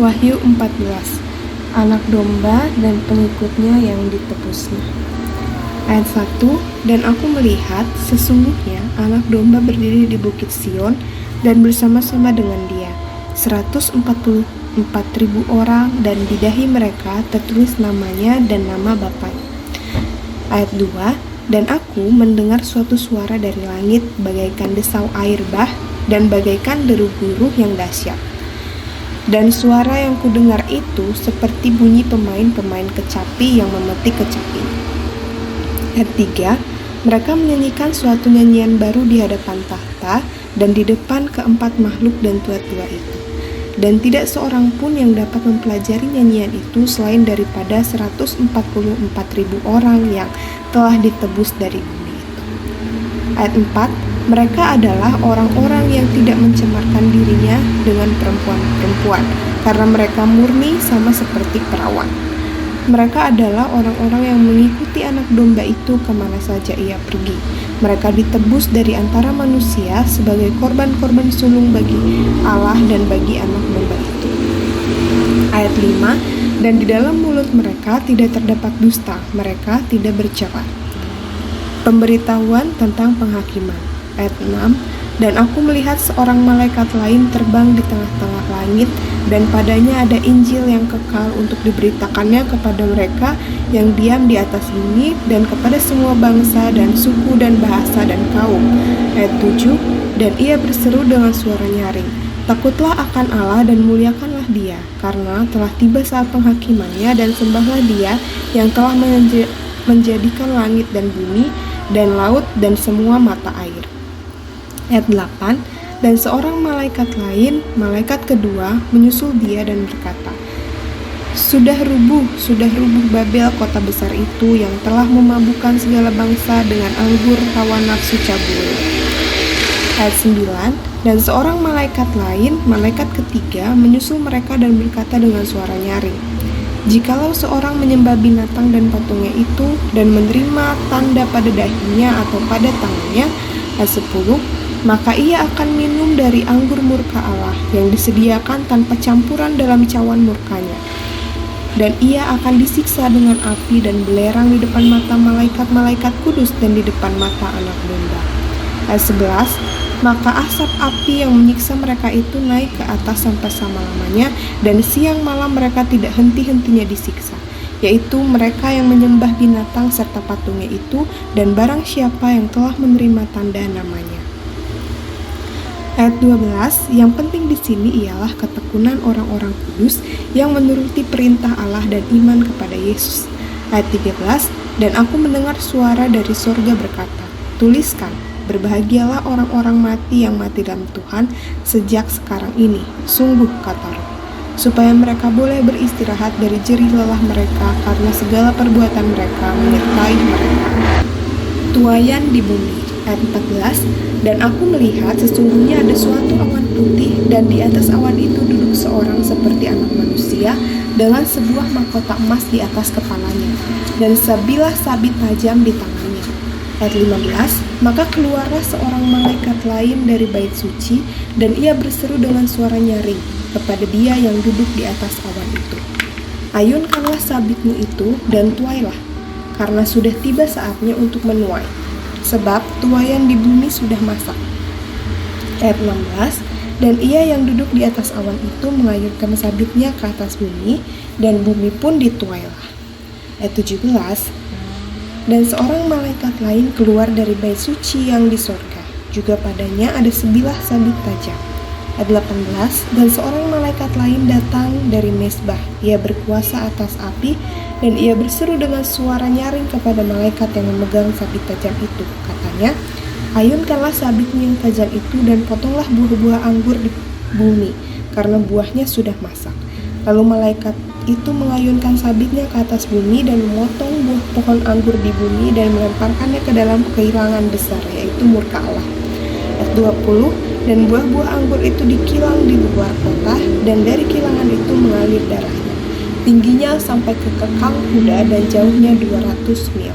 Wahyu 14. Anak domba dan pengikutnya yang ditebusnya. Ayat 1. Dan aku melihat sesungguhnya anak domba berdiri di bukit Sion dan bersama-sama dengan dia 144.000 orang, dan di dahi mereka tertulis namanya dan nama Bapanya. Ayat 2. Dan aku mendengar suatu suara dari langit bagaikan desau air bah dan bagaikan deru guruh yang dahsyat. Dan suara yang kudengar itu seperti bunyi pemain-pemain kecapi yang memetik kecapi. Ayat 3. Mereka menyanyikan suatu nyanyian baru di hadapan tahta dan di depan keempat makhluk dan tua-tua itu. Dan tidak seorang pun yang dapat mempelajari nyanyian itu selain daripada 144.000 orang yang telah ditebus dari bumi itu. Ayat 4. Mereka adalah orang-orang yang tidak mencemarkan dirinya dengan perempuan-perempuan, karena mereka murni sama seperti perawan. Mereka adalah orang-orang yang mengikuti anak domba itu kemana saja ia pergi. Mereka ditebus dari antara manusia sebagai korban-korban sulung bagi Allah dan bagi anak domba itu. Ayat 5. Dan di dalam mulut mereka tidak terdapat dusta, mereka tidak bercela. Pemberitahuan tentang penghakiman. Ayat 6. Dan aku melihat seorang malaikat lain terbang di tengah-tengah langit, dan padanya ada Injil yang kekal untuk diberitakannya kepada mereka yang diam di atas bumi, dan kepada semua bangsa dan suku dan bahasa dan kaum. Ayat 7. Dan ia berseru dengan suara nyaring, takutlah akan Allah dan muliakanlah dia, karena telah tiba saat penghakimannya, dan sembahlah dia yang telah menjadikan langit dan bumi, dan laut dan semua mata air. Ayat 8. Dan seorang malaikat lain, malaikat kedua, menyusul dia dan berkata, Sudah rubuh Babel, kota besar itu yang telah memabukkan segala bangsa dengan anggur hawa nafsu cabul. Ayat 9. Dan seorang malaikat lain, malaikat ketiga, menyusul mereka dan berkata dengan suara nyaring, Jikalau seorang menyembah binatang dan patungnya itu, dan menerima tanda pada dahinya atau pada tangannya. Ayat 10. Maka ia akan minum dari anggur murka Allah yang disediakan tanpa campuran dalam cawan murkanya. Dan ia akan disiksa dengan api dan belerang di depan mata malaikat-malaikat kudus dan di depan mata anak domba. Ayat 11. Maka asap api yang menyiksa mereka itu naik ke atas sampai selama-lamanya, dan siang malam mereka tidak henti-hentinya disiksa, yaitu mereka yang menyembah binatang serta patungnya itu, dan barang siapa yang telah menerima tanda namanya. Ayat 12, yang penting di sini ialah ketekunan orang-orang kudus yang menuruti perintah Allah dan iman kepada Yesus. Ayat 13, dan aku mendengar suara dari sorga berkata, Tuliskan, berbahagialah orang-orang mati yang mati dalam Tuhan sejak sekarang ini, sungguh kata Roh, supaya mereka boleh beristirahat dari jerih lelah mereka karena segala perbuatan mereka menyertai mereka. Tuayan di bumi. Ayat 14. Dan aku melihat sesungguhnya ada suatu awan putih, dan di atas awan itu duduk seorang seperti anak manusia dengan sebuah mahkota emas di atas kepalanya dan sebilah sabit tajam di tangannya. Ayat 15. Maka keluarlah seorang malaikat lain dari bait suci, dan ia berseru dengan suara nyaring kepada dia yang duduk di atas awan itu, Ayunkanlah sabitmu itu dan tuailah, karena sudah tiba saatnya untuk menuai, sebab tuaian di bumi sudah masak. Ayat 16. Dan ia yang duduk di atas awan itu mengayunkan sabitnya ke atas bumi, dan bumi pun dituailah. Ayat 17. Dan seorang malaikat lain keluar dari bait suci yang di sorga, juga padanya ada sebilah sabit tajam. Ayat 18. Dan seorang malaikat lain datang dari mesbah, ia berkuasa atas api, dan ia berseru dengan suara nyaring kepada malaikat yang memegang sabit tajam itu. Katanya, Ayunkanlah sabitmu yang tajam itu dan potonglah buah-buah anggur di bumi, karena buahnya sudah masak. Lalu malaikat itu mengayunkan sabitnya ke atas bumi dan memotong buah pohon anggur di bumi dan melemparkannya ke dalam kehilangan besar, yaitu murka Allah. Ayat 20. Dan buah-buah anggur itu dikilang di luar kota, dan dari kilangan itu mengalir darahnya. Tingginya sampai ke kekang kuda dan jauhnya 200 mil.